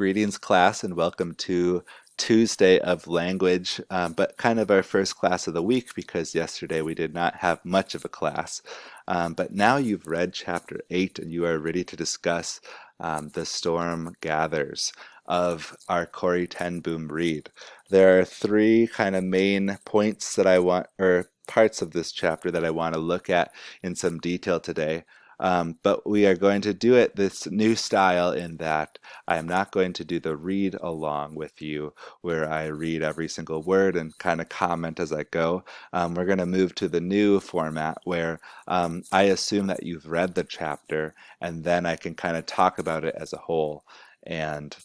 Greetings, class, and welcome to Tuesday of Language, but kind of our first class of the week because yesterday we did not have much of a class. But now you've read Chapter 8 and you are ready to discuss The Storm Gathers of our Corrie ten Boom read. There are three kind of main points that I want, or parts of this chapter that I want to look at in some detail today. But we are going to do it this new style in that I am not going to do the read along with you where I read every single word and kind of comment as I go. We're going to move to the new format where I assume that you've read the chapter and then I can kind of talk about it as a whole and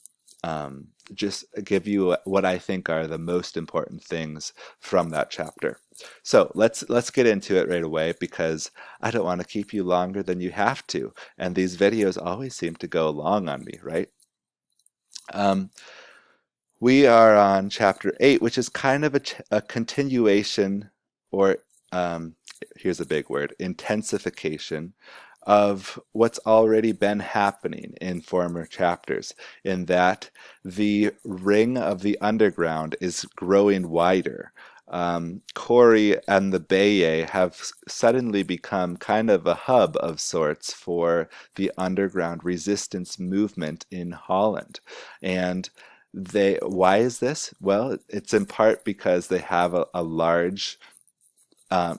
just give you what I think are the most important things from that chapter. So let's get into it right away because I don't want to keep you longer than you have to, and these videos always seem to go long on me, right? We are on chapter 8, which is kind of a continuation, or here's a big word, intensification of what's already been happening in former chapters, in that the ring of the underground is growing wider. Corrie and the Bay have suddenly become kind of a hub of sorts for the underground resistance movement in Holland. And why is this? Well, it's in part because they have a large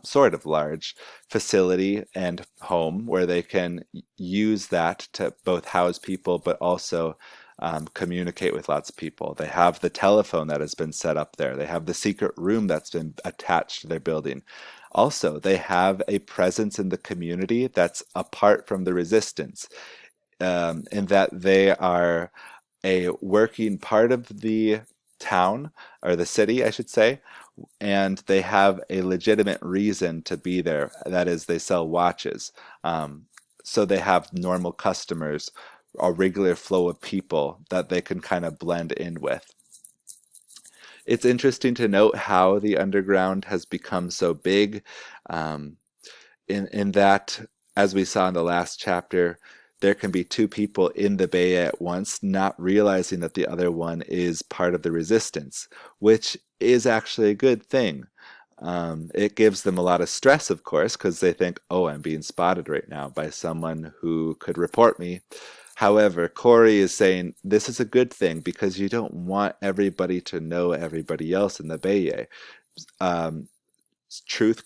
sort of large facility and home where they can use that to both house people but also communicate with lots of people. They have the telephone that has been set up there. They have the secret room that's been attached to their building. Also, they have a presence in the community that's apart from the resistance, in that they are a working part of the town, or the city, I should say, and they have a legitimate reason to be there. That is, they sell watches. So they have normal customers, a regular flow of people that they can kind of blend in with. It's interesting to note how the underground has become so big, in that, as we saw in the last chapter, there can be two people in the bay at once, not realizing that the other one is part of the resistance, which is actually a good thing. It gives them a lot of stress, of course, because they think, oh, I'm being spotted right now by someone who could report me. However, Corrie is saying this is a good thing because you don't want everybody to know everybody else in the Bay. Um, truth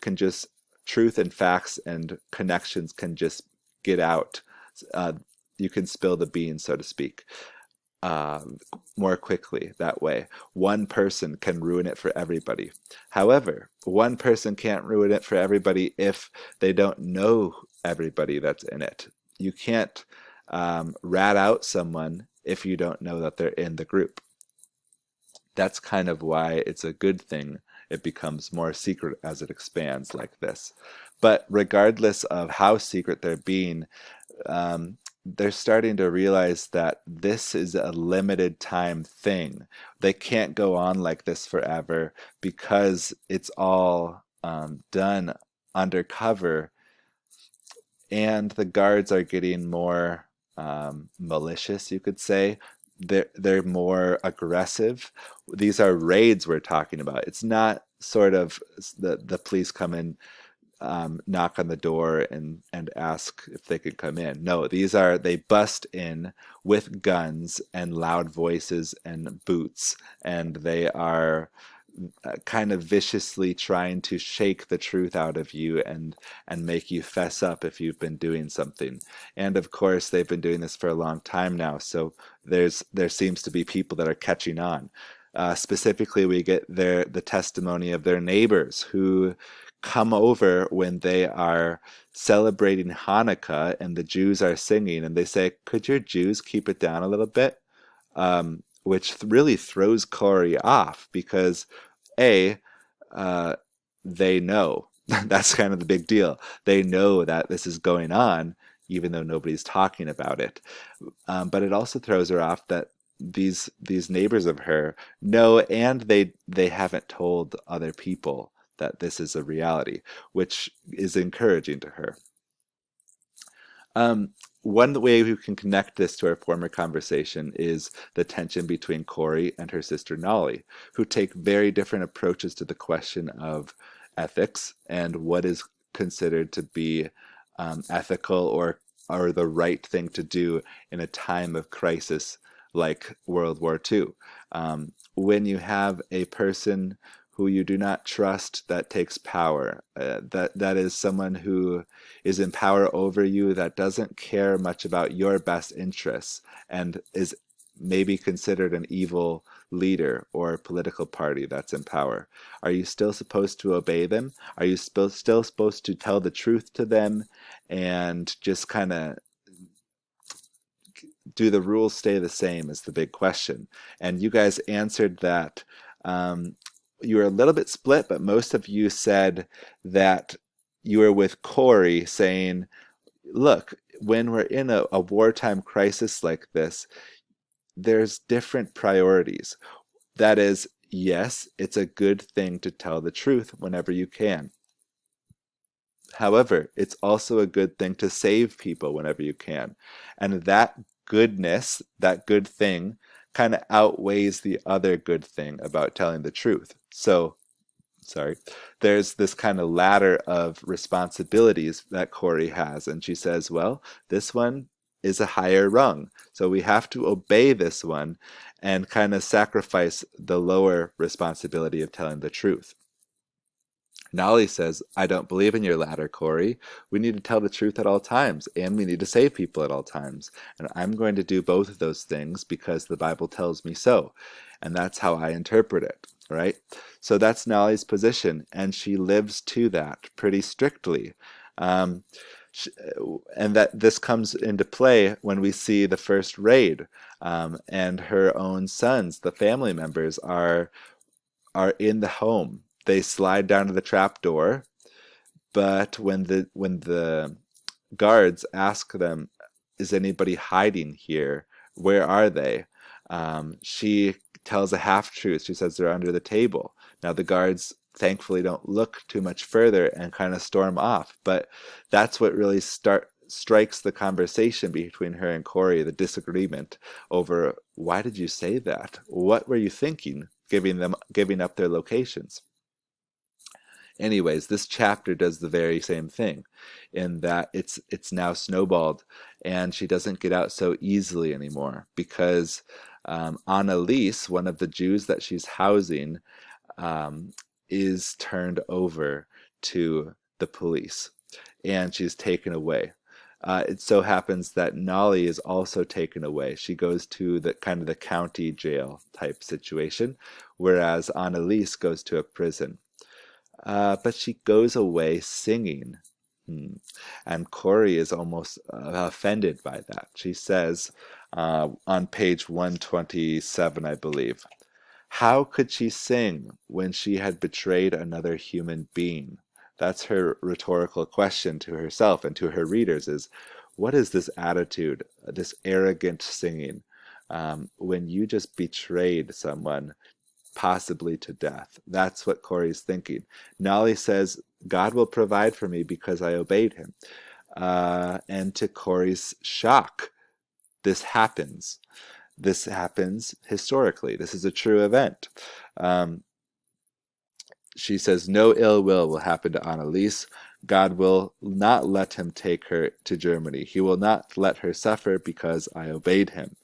and facts and connections can just get out. Uh, you can spill the beans, so to speak, more quickly that way. One person can ruin it for everybody. However, one person can't ruin it for everybody if they don't know everybody that's in it. You can't rat out someone if you don't know that they're in the group. That's kind of why it's a good thing. It becomes more secret as it expands like this. But regardless of how secret they're being, they're starting to realize that this is a limited time thing. They can't go on like this forever because it's all done undercover, and the guards are getting more malicious, you could say. They're more aggressive. These are raids we're talking about. It's not sort of the police come in, knock on the door and ask if they could come in. No, they bust in with guns and loud voices and boots, and they are kind of viciously trying to shake the truth out of you and make you fess up if you've been doing something. And of course, they've been doing this for a long time now, so there seems to be people that are catching on. Specifically, we get the testimony of their neighbors who come over when they are celebrating Hanukkah and the Jews are singing, and they say, "Could your Jews keep it down a little bit?" Which really throws Corrie off because A, they know. That's kind of the big deal. They know that this is going on, even though nobody's talking about it. But it also throws her off that these neighbors of her know, and they haven't told other people that this is a reality, which is encouraging to her. one way we can connect this to our former conversation is the tension between Corrie and her sister Nolly, who take very different approaches to the question of ethics and what is considered to be ethical or the right thing to do in a time of crisis like World War II. When you have a person who you do not trust that takes power, that is someone who is in power over you, that doesn't care much about your best interests and is maybe considered an evil leader or political party that's in power. Are you still supposed to obey them? Are you still supposed to tell the truth to them and just kind of do the rules stay the same is the big question. And you guys answered that. You were a little bit split, but most of you said that you were with Corrie, saying, look, when we're in a wartime crisis like this, there's different priorities. That is, yes, it's a good thing to tell the truth whenever you can. However, it's also a good thing to save people whenever you can. And that goodness, that good thing, kind of outweighs the other good thing about telling the truth. So, sorry, there's this kind of ladder of responsibilities that Corrie has. And she says, well, this one is a higher rung. So we have to obey this one and kind of sacrifice the lower responsibility of telling the truth. Nolly says, I don't believe in your ladder, Corrie. We need to tell the truth at all times, and we need to save people at all times. And I'm going to do both of those things because the Bible tells me so. And that's how I interpret it, right? So that's Nolly's position, and she lives to that pretty strictly. And that this comes into play when we see the first raid, and her own sons, the family members, are in the home. They slide down to the trap door, but when the guards ask them, "Is anybody hiding here? Where are they?" She tells a half truth. She says they're under the table. Now the guards thankfully don't look too much further and kind of storm off. But that's what really strikes the conversation between her and Corrie, the disagreement over why did you say that? What were you thinking, giving up their locations? Anyways, this chapter does the very same thing in that it's now snowballed and she doesn't get out so easily anymore because Annalise, one of the Jews that she's housing, is turned over to the police and she's taken away. It so happens that Nolly is also taken away. She goes to the kind of the county jail type situation, whereas Annalise goes to a prison. But she goes away singing. And Corrie is almost offended by that. She says on page 127, I believe, how could she sing when she had betrayed another human being? That's her rhetorical question to herself and to her readers is, what is this attitude, this arrogant singing, when you just betrayed someone possibly to death? That's what Corrie's thinking. Nolly says, God will provide for me because I obeyed him. And to Corrie's shock, this happens. This happens historically. This is a true event. She says, no ill will happen to Annalise. God will not let him take her to Germany. He will not let her suffer because I obeyed him.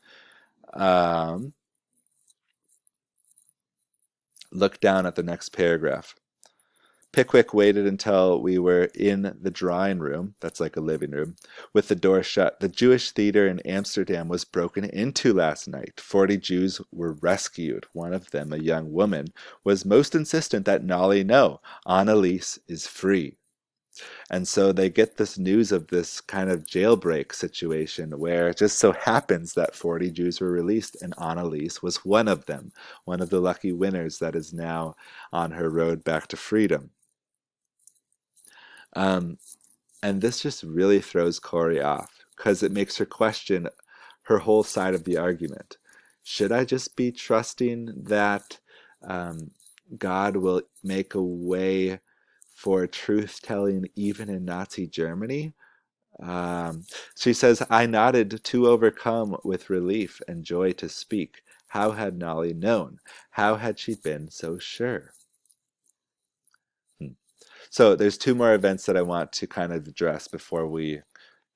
Look down at the next paragraph. Pickwick waited until we were in the drawing room, that's like a living room, with the door shut. The Jewish theater in Amsterdam was broken into last night. 40 Jews were rescued. One of them, a young woman, was most insistent that Nolly know. Annalise is free. And so they get this news of this kind of jailbreak situation where it just so happens that 40 Jews were released and Annalise was one of them, one of the lucky winners that is now on her road back to freedom. And this just really throws Corrie off because it makes her question her whole side of the argument. Should I just be trusting that God will make a way for truth-telling even in Nazi Germany? Um, she says, I nodded, too overcome with relief and joy to speak. How had Nolly known? How had she been so sure? Hmm. So there's two more events that I want to kind of address before we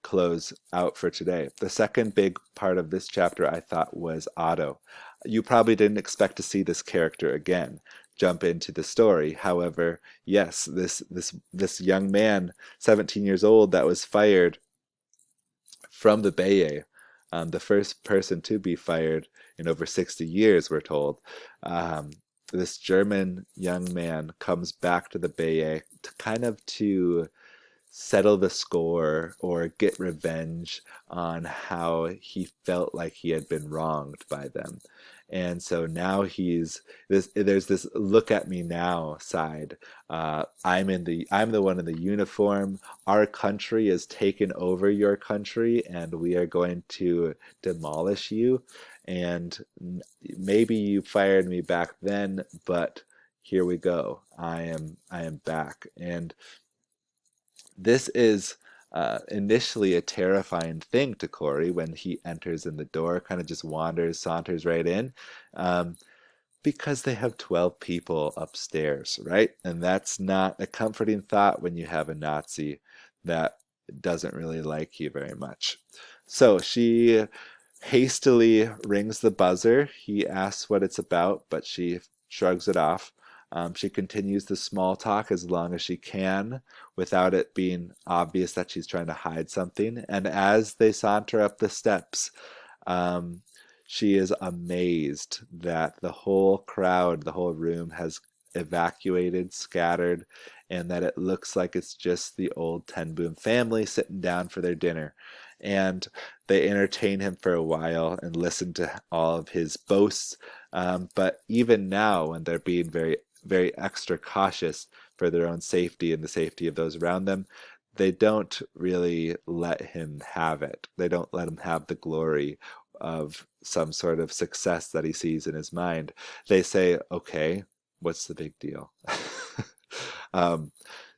close out for today. The second big part of this chapter I thought was Otto. You probably didn't expect to see this character again jump into the story. However, yes, this young man, 17 years old, that was fired from the Bay, the first person to be fired in over 60 years, we're told. Um, this German young man comes back to the Bay to kind of to settle the score or get revenge on how he felt like he had been wronged by them. And so now there's this look at me now side. I'm the one in the uniform. Our country has taken over your country and we are going to demolish you. And maybe you fired me back then, but here we go. I am back. And this is initially a terrifying thing to Corey when he enters in the door, kind of just wanders, saunters right in, um, because they have 12 people upstairs, right? And that's not a comforting thought when you have a Nazi that doesn't really like you very much. So she hastily rings the buzzer. He asks what it's about, but she shrugs it off. She continues the small talk as long as she can without it being obvious that she's trying to hide something. And as they saunter up the steps, um, she is amazed that the whole crowd, the whole room has evacuated, scattered, and that it looks like it's just the old Ten Boom family sitting down for their dinner. And they entertain him for a while and listen to all of his boasts. But even now, when they're being very, very extra cautious for their own safety and the safety of those around them, they don't really let him have it. They don't let him have the glory of some sort of success that he sees in his mind. They say, okay, what's the big deal? um,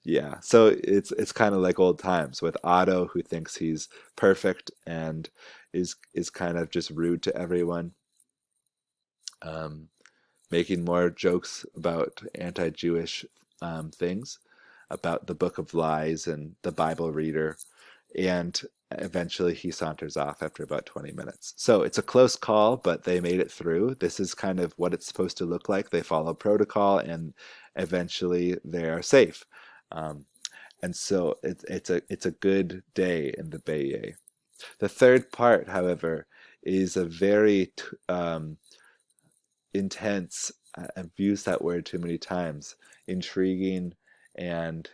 yeah, so it's kind of like old times with Otto, who thinks he's perfect and is kind of just rude to everyone, um, making more jokes about anti-Jewish things, about the Book of Lies and the Bible reader, and eventually he saunters off after about 20 minutes. So it's a close call, but they made it through. This is kind of what it's supposed to look like. They follow protocol, and eventually they are safe. Um, and so it's a good day in the Bay. The third part, however, is a very intense. I've used that word too many times. Intriguing and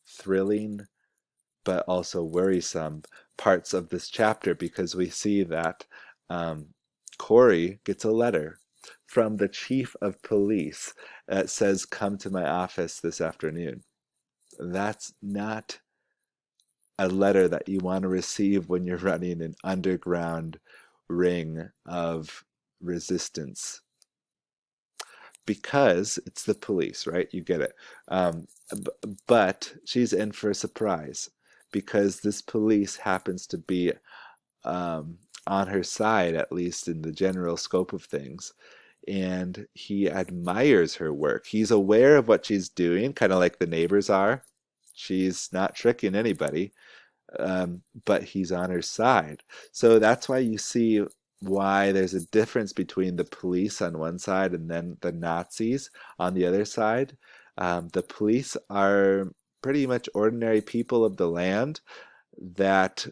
thrilling, but also worrisome parts of this chapter, because we see that um, Corrie gets a letter from the chief of police that says, "Come to my office this afternoon." That's not a letter that you want to receive when you're running an underground ring of resistance, because it's the police, right? You get it. But she's in for a surprise because this police happens to be on her side, at least in the general scope of things. And he admires her work. He's aware of what she's doing, kind of like the neighbors are. She's not tricking anybody, but he's on her side. So that's why you see why there's a difference between the police on one side and then the Nazis on the other side. The police are pretty much ordinary people of the land that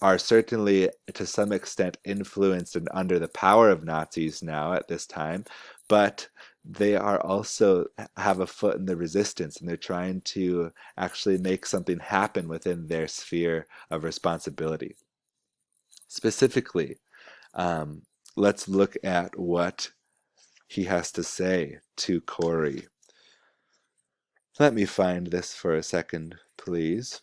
are certainly to some extent influenced and under the power of Nazis now at this time, but they are also have a foot in the resistance, and they're trying to actually make something happen within their sphere of responsibility. Specifically, um, let's look at what he has to say to Corrie. Let me find this for a second, please.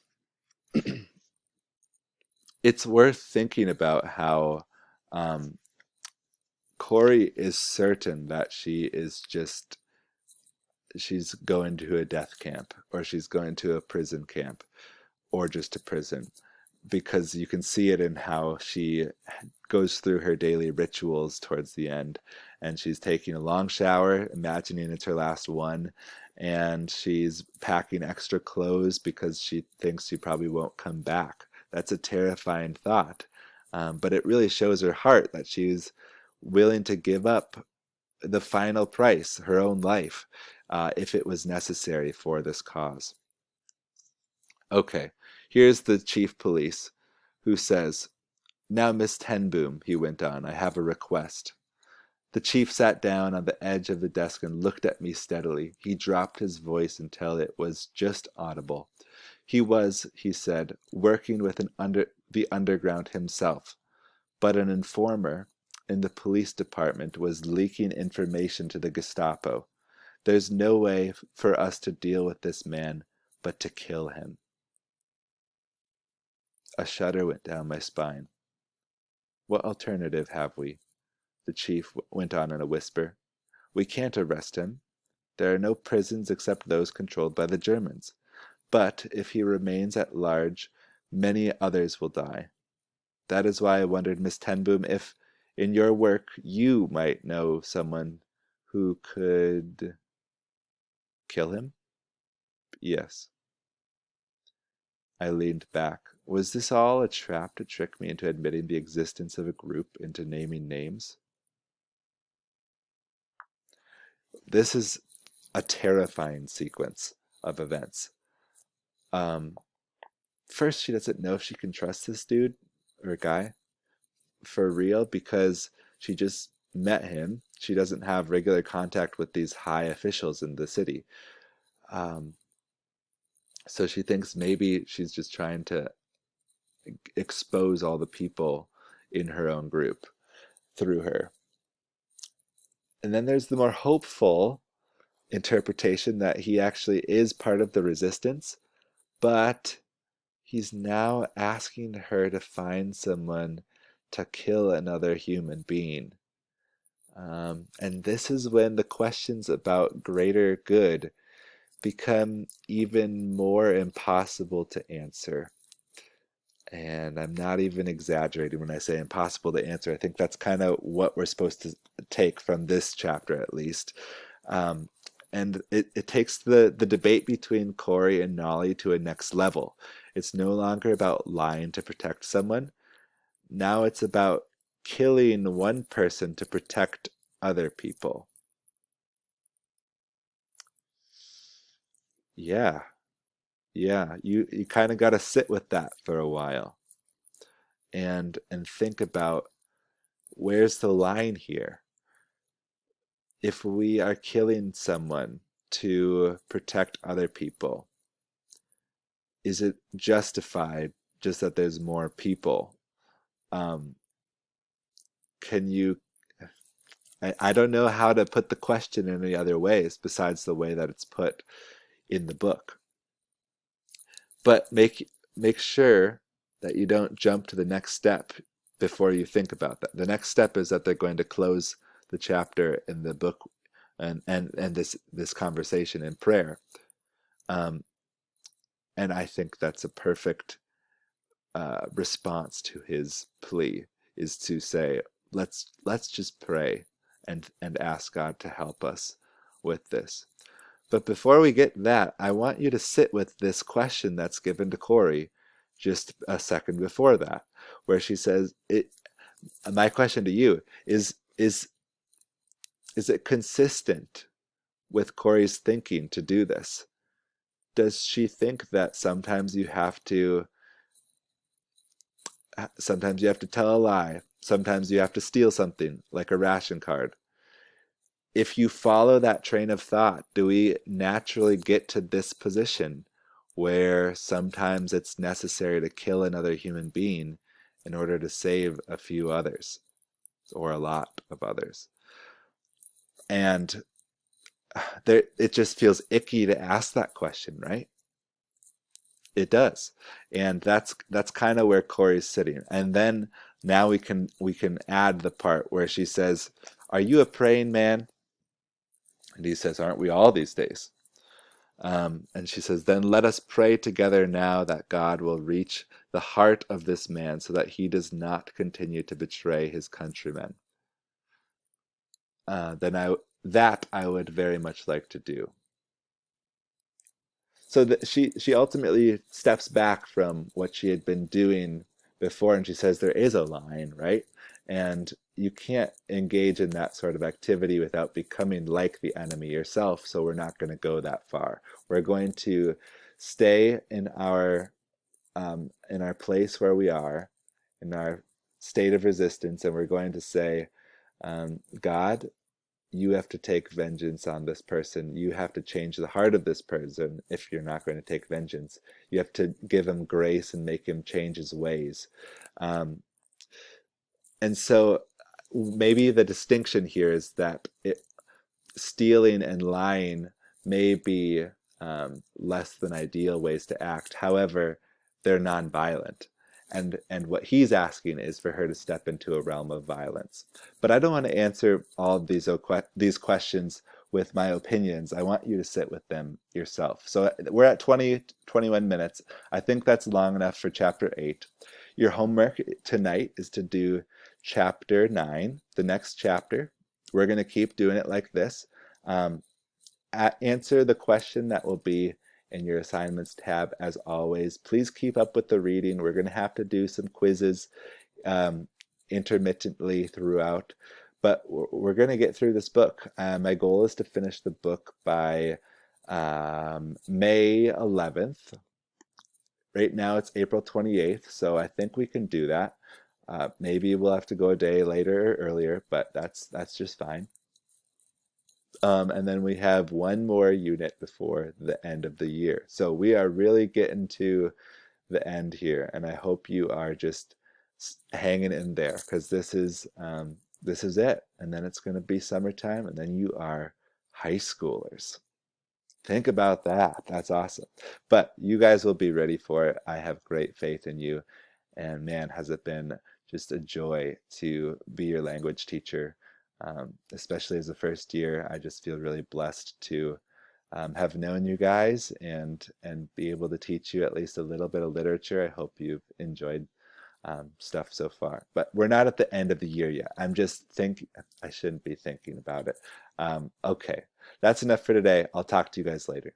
It's worth thinking about how um, Corrie is certain that she's going to a death camp, or she's going to a prison camp, or just to prison. because you can see it in how she goes through her daily rituals towards the end. And she's taking a long shower, imagining it's her last one. And she's packing extra clothes because she thinks she probably won't come back. That's a terrifying thought. But it really shows her heart that she's willing to give up the final price, her own life, if it was necessary for this cause. Okay, here's the chief police who says, "Now, Miss Tenboom," he went on, "I have a request." The chief sat down on the edge of the desk and looked at me steadily. He dropped his voice until it was just audible. He was, he said, working with the underground himself, but an informer in the police department was leaking information to the Gestapo. There's no way for us to deal with this man but to kill him. A shudder went down my spine. What alternative have we? The chief went on in a whisper. We can't arrest him. There are no prisons except those controlled by the Germans. But if he remains at large, many others will die. That is why I wondered, Miss Tenboom, if in your work you might know someone who could kill him? Yes. I leaned back. Was this all a trap to trick me into admitting the existence of a group, into naming names? This is a terrifying sequence of events. Um, First, she doesn't know if she can trust this dude or guy for real because she just met him. She doesn't have regular contact with these high officials in the city. Um, so she thinks maybe she's just trying to expose all the people in her own group through her. And then there's the more hopeful interpretation that he actually is part of the resistance, but he's now asking her to find someone to kill another human being. And this is when the questions about greater good become even more impossible to answer. And I'm not even exaggerating when I say impossible to answer. I think that's kind of what we're supposed to take from this chapter, at least. Um, and it takes the debate between Corrie and Nolly to a next level. It's no longer about lying to protect someone. Now it's about killing one person to protect other people. Yeah, yeah. You kind of got to sit with that for a while and think about where's the line here? If we are killing someone to protect other people, is it justified just that there's more people? Um, can you I don't know how to put the question in any other ways besides the way that it's put in the book. But make sure that you don't jump to the next step before you think about that. The next step is that they're going to close the chapter in the book and this conversation in prayer. Um, and I think that's a perfect response to his plea, is to say, let's just pray and ask God to help us with this. But before we get that, I want you to sit with this question that's given to Corrie just a second before that, where she says, my question to you is it consistent with Corrie's thinking to do this? Does she think that sometimes you have to tell a lie, sometimes you have to steal something like a ration card? If you follow that train of thought, do we naturally get to this position where sometimes it's necessary to kill another human being in order to save a few others or a lot of others? And it just feels icky to ask that question, right? It does. And that's kind of where Corrie's sitting. And then now we can add the part where she says, "Are you a praying man?" And he says, "Aren't we all these days?" And she says, then let us pray together now that God will reach the heart of this man so that he does not continue to betray his countrymen. Then that I would very much like to do. So that she ultimately steps back from what she had been doing before, and she says there is a line, right? And you can't engage in that sort of activity without becoming like the enemy yourself. So we're not going to go that far. We're going to stay in our place where we are, in our state of resistance, and we're going to say, God, you have to take vengeance on this person. You have to change the heart of this person if you're not going to take vengeance. You have to give him grace and make him change his ways. Um, and so maybe the distinction here is that stealing and lying may be less than ideal ways to act. However, they're nonviolent. And what he's asking is for her to step into a realm of violence. But I don't want to answer all of these questions with my opinions. I want you to sit with them yourself. So we're at 21 minutes. I think that's long enough for chapter 8. Your homework tonight is to do chapter 9, the next chapter. We're going to keep doing it like this. Um, Answer the question that will be in your assignments tab as always. Please keep up with the reading. We're going to have to do some quizzes um, intermittently throughout, but we're going to get through this book. My goal is to finish the book by May 11th. Right now it's April 28th, so I think we can do that. Maybe we'll have to go a day later or earlier, but that's just fine. And then we have one more unit before the end of the year. So we are really getting to the end here, and I hope you are just hanging in there because this is it. And then it's going to be summertime, and then you are high schoolers. Think about that. That's awesome. But you guys will be ready for it. I have great faith in you. And man, has it been just a joy to be your language teacher, especially as a first year. I just feel really blessed to have known you guys and be able to teach you at least a little bit of literature. I hope you've enjoyed stuff so far. But we're not at the end of the year yet. I'm just thinking, I shouldn't be thinking about it. Okay, that's enough for today. I'll talk to you guys later.